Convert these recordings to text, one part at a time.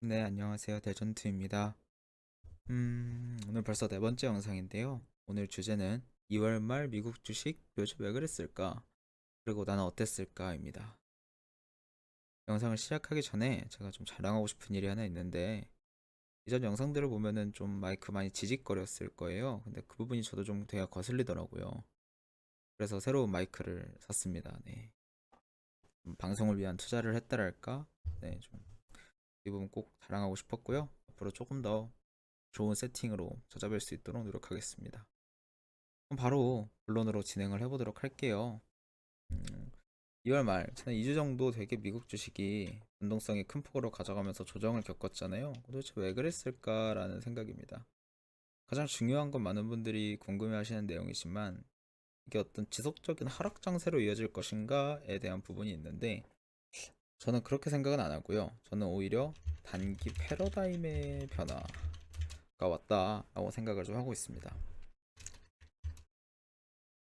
네, 안녕하세요. 대전투입니다. 오늘 벌써 네 번째 영상인데요. 오늘 주제는 2월 말 미국 주식 요즘 왜 그랬을까? 그리고 나는 어땠을까?입니다. 영상을 시작하기 전에 제가 좀 자랑하고 싶은 일이 하나 있는데, 이전 영상들을 보면은 좀 마이크 많이 지직거렸을 거예요. 근데 그 부분이 저도 좀 되게 거슬리더라고요. 그래서 새로운 마이크를 샀습니다. 네. 방송을 위한 투자를 했다랄까? 네, 좀 이 부분 꼭 자랑하고 싶었고요. 앞으로 조금 더 좋은 세팅으로 찾아뵐 수 있도록 노력하겠습니다. 그럼 바로 본론으로 진행을 해보도록 할게요. 2월 말, 지난 2주 정도 되게 미국 주식이 변동성이 큰 폭으로 가져가면서 조정을 겪었잖아요. 도대체 왜 그랬을까라는 생각입니다. 가장 중요한 건 많은 분들이 궁금해하시는 내용이지만 이게 어떤 지속적인 하락 장세로 이어질 것인가에 대한 부분이 있는데 저는 그렇게 생각은 안 하고요. 저는 오히려 단기 패러다임의 변화가 왔다라고 생각을 좀 하고 있습니다.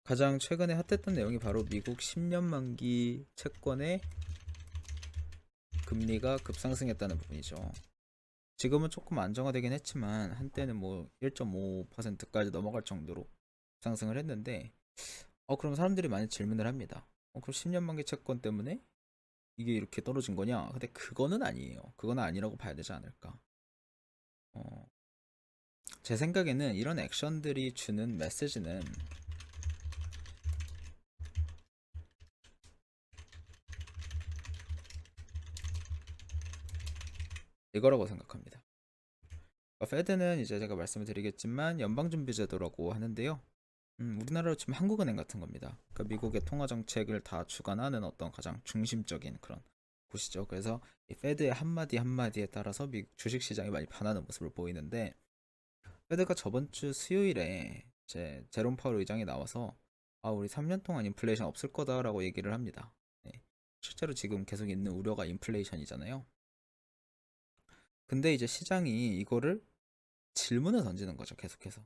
가장 최근에 핫했던 내용이 바로 미국 10년 만기 채권의 금리가 급상승했다는 부분이죠. 지금은 조금 안정화되긴 했지만 한때는 뭐 1.5%까지 넘어갈 정도로 상승을 했는데 그럼 사람들이 많이 질문을 합니다. 그럼 10년 만기 채권 때문에 이게 이렇게 떨어진 거냐? 근데 그거는 아니에요. 그거는 아니라고 봐야 되지 않을까? 어, 제 생각에는 이런 액션들이 주는 메시지는 이거라고 생각합니다. 페드는 이제 제가 말씀을 드리겠지만 연방준비제도라고 하는데요. 우리나라로 치면 한국은행 같은 겁니다. 그러니까 미국의 통화 정책을 다 주관하는 어떤 가장 중심적인 그런 곳이죠. 그래서 이 페드의 한마디 한마디에 따라서 미국 주식 시장이 많이 반하는 모습을 보이는데 페드가 저번 주 수요일에 이제 제롬 파월 의장이 나와서 우리 3년 동안 인플레이션 없을 거다라고 얘기를 합니다. 네. 실제로 지금 계속 있는 우려가 인플레이션이잖아요. 근데 이제 시장이 이거를 질문을 던지는 거죠. 계속해서.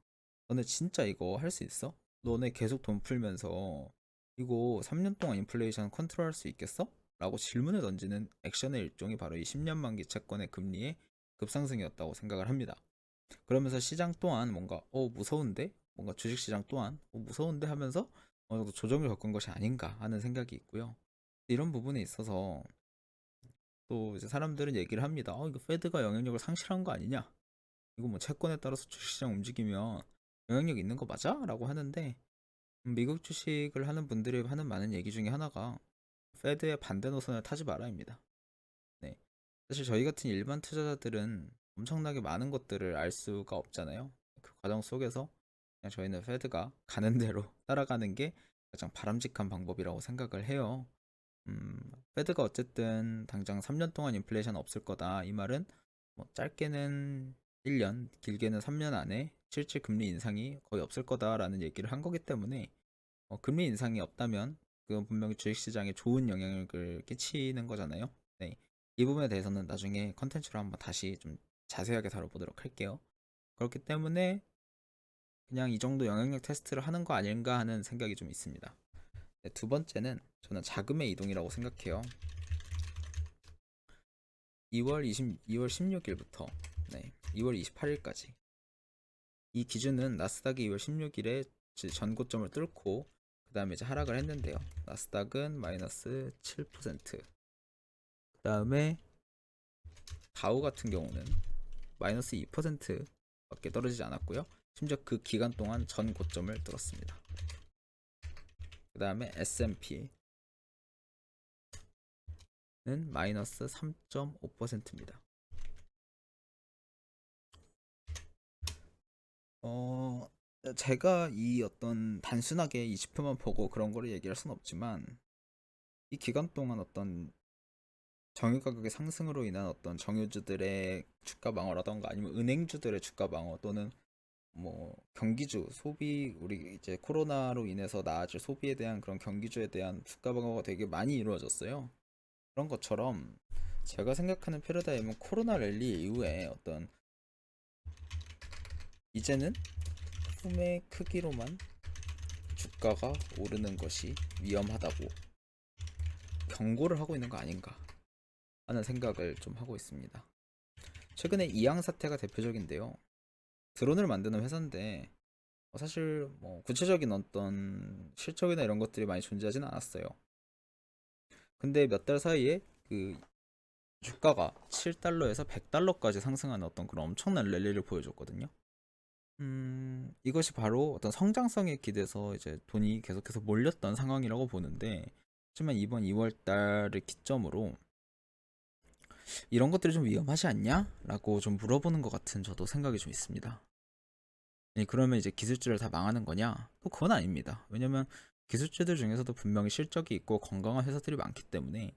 너네 진짜 이거 할 수 있어? 너네 계속 돈 풀면서 이거 3년 동안 인플레이션 컨트롤할 수 있겠어? 라고 질문을 던지는 액션의 일종이 바로 이 10년 만기 채권의 금리의 급상승이었다고 생각을 합니다. 그러면서 시장 또한 뭔가 무서운데? 뭔가 주식시장 또한 무서운데 하면서 어느 정도 조정을 겪은 것이 아닌가 하는 생각이 있고요. 이런 부분에 있어서 또 이제 사람들은 얘기를 합니다. 이거 페드가 영향력을 상실한 거 아니냐? 이거 뭐 채권에 따라서 주식시장 움직이면 영향력 있는 거 맞아? 라고 하는데 미국 주식을 하는 분들이 하는 많은 얘기 중에 하나가 페드의 반대 노선을 타지 마라입니다. 네. 사실 저희 같은 일반 투자자들은 엄청나게 많은 것들을 알 수가 없잖아요. 그 과정 속에서 그냥 저희는 페드가 가는 대로 따라가는 게 가장 바람직한 방법이라고 생각을 해요. 페드가 어쨌든 당장 3년 동안 인플레이션 없을 거다. 이 말은 뭐 짧게는 1년, 길게는 3년 안에 실질 금리 인상이 거의 없을 거다라는 얘기를 한 거기 때문에 금리 인상이 없다면 그건 분명히 주식시장에 좋은 영향을 끼치는 거잖아요. 네. 이 부분에 대해서는 나중에 컨텐츠로 한번 다시 좀 자세하게 다뤄보도록 할게요. 그렇기 때문에 그냥 이 정도 영향력 테스트를 하는 거 아닌가 하는 생각이 좀 있습니다. 네, 두 번째는 저는 자금의 이동이라고 생각해요. 2월 16일부터 2월 28일까지 이 기준은 나스닥이 2월 16일에 전고점을 뚫고 그 다음에 이제 하락을 했는데요. 나스닥은 마이너스 7%, 그 다음에 다우 같은 경우는 마이너스 2%밖에 떨어지지 않았고요. 심지어 그 기간 동안 전 고점을 뚫었습니다. 그 다음에 S&P는 마이너스 3.5%입니다. 어, 제가 이 어떤 단순하게 이 지표만 보고 그런 거를 얘기할 수는 없지만 이 기간 동안 어떤 정유 가격의 상승으로 인한 어떤 정유주들의 주가 방어라던가 아니면 은행주들의 주가 방어 또는 뭐 경기주 소비 우리 이제 코로나로 인해서 나아질 소비에 대한 그런 경기주에 대한 주가 방어가 되게 많이 이루어졌어요. 그런 것처럼 제가 생각하는 패러다임은 코로나 랠리 이후에 어떤 이제는 품의 크기로만 주가가 오르는 것이 위험하다고 경고를 하고 있는 거 아닌가 하는 생각을 좀 하고 있습니다. 최근에 이양 사태가 대표적인데요. 드론을 만드는 회사인데 사실 뭐 구체적인 어떤 실적이나 이런 것들이 많이 존재하지는 않았어요. 근데 몇 달 사이에 그 주가가 7달러에서 100달러까지 상승하는 어떤 그런 엄청난 랠리를 보여줬거든요. 이것이 바로 어떤 성장성에 기대서 이제 돈이 계속해서 몰렸던 상황이라고 보는데, 하지만 이번 2월 달을 기점으로 이런 것들이 좀 위험하지 않냐? 라고 좀 물어보는 것 같은 저도 생각이 좀 있습니다. 그러면 이제 기술주를 다 망하는 거냐? 또 그건 아닙니다. 왜냐면 기술주들 중에서도 분명히 실적이 있고 건강한 회사들이 많기 때문에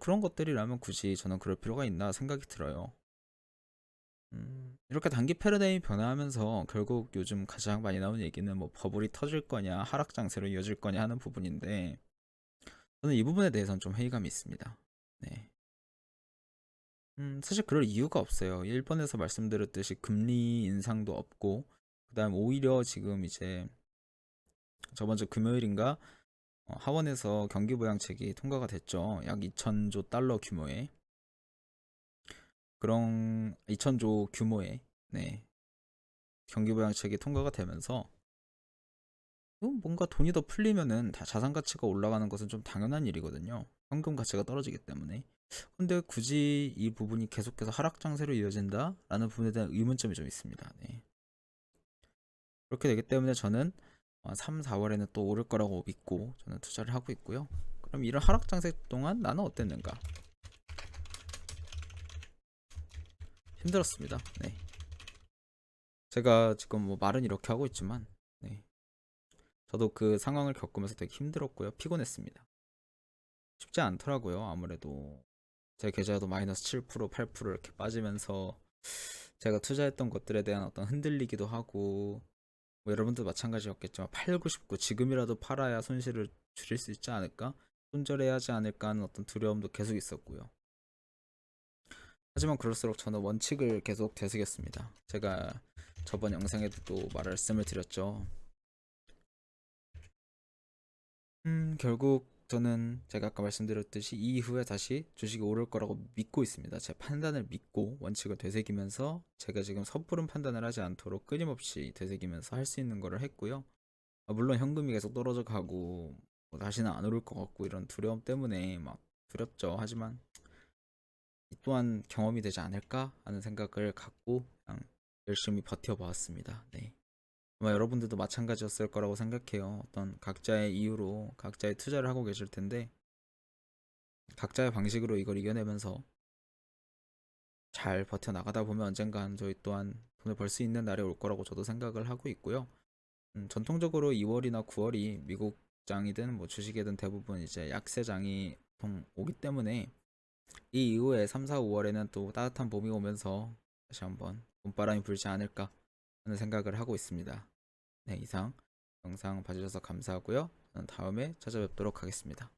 그런 것들이라면 굳이 저는 그럴 필요가 있나 생각이 들어요. 이렇게 단기 패러다임이 변화하면서 결국 요즘 가장 많이 나오는 얘기는 뭐 버블이 터질 거냐 하락 장세로 이어질 거냐 하는 부분인데, 저는 이 부분에 대해서는 좀 회의감이 있습니다. 네. 사실 그럴 이유가 없어요. 1번에서 말씀드렸듯이 금리 인상도 없고, 그다음 오히려 지금 이제 저번 주 금요일인가 하원에서 경기부양책이 통과가 됐죠. 약 2천조 달러 규모의, 그런 2천조 규모의, 네, 경기부양책이 통과가 되면서 뭔가 돈이 더 풀리면은 다 자산 가치가 올라가는 것은 좀 당연한 일이거든요. 현금 가치가 떨어지기 때문에. 근데 굳이 이 부분이 계속해서 하락 장세로 이어진다라는 부분에 대한 의문점이 좀 있습니다. 네. 그렇게 되기 때문에 저는 3, 4월에는 또 오를 거라고 믿고 저는 투자를 하고 있고요. 그럼 이런 하락 장세 동안 나는 어땠는가? 힘들었습니다. 네. 제가 지금 뭐 말은 이렇게 하고 있지만, 네. 저도 그 상황을 겪으면서 되게 힘들었고요. 피곤했습니다. 쉽지 않더라고요. 아무래도 제 계좌도 마이너스 7%, 8% 이렇게 빠지면서 제가 투자했던 것들에 대한 어떤 흔들리기도 하고, 뭐 여러분도 마찬가지였겠지만 89, 19 지금이라도 팔아야 손실을 줄일 수 있지 않을까? 손절해야 하지 않을까 하는 어떤 두려움도 계속 있었고요. 하지만 그럴수록 저는 원칙을 계속 되새겼습니다. 제가 저번 영상에도 또 말씀을 드렸죠. 결국 저는 제가 아까 말씀드렸듯이 이후에 다시 주식이 오를 거라고 믿고 있습니다. 제 판단을 믿고 원칙을 되새기면서 제가 지금 섣부른 판단을 하지 않도록 끊임없이 되새기면서 할 수 있는 거를 했고요. 물론 현금이 계속 떨어져 가고 뭐 다시는 안 오를 것 같고 이런 두려움 때문에 막 두렵죠. 하지만 이 또한 경험이 되지 않을까 하는 생각을 갖고 그냥 열심히 버텨보았습니다. 네. 아마 여러분들도 마찬가지였을 거라고 생각해요. 어떤 각자의 이유로 각자의 투자를 하고 계실 텐데, 각자의 방식으로 이걸 이겨내면서 잘 버텨나가다 보면 언젠간 저희 또한 돈을 벌 수 있는 날이 올 거라고 저도 생각을 하고 있고요. 전통적으로 2월이나 9월이 미국 장이든 뭐 주식이든 대부분 이제 약세장이 보통 오기 때문에 이 이후에 3, 4, 5월에는 또 따뜻한 봄이 오면서 다시 한번 봄바람이 불지 않을까 하는 생각을 하고 있습니다. 네, 이상 영상 봐주셔서 감사하고요. 저는 다음에 찾아뵙도록 하겠습니다.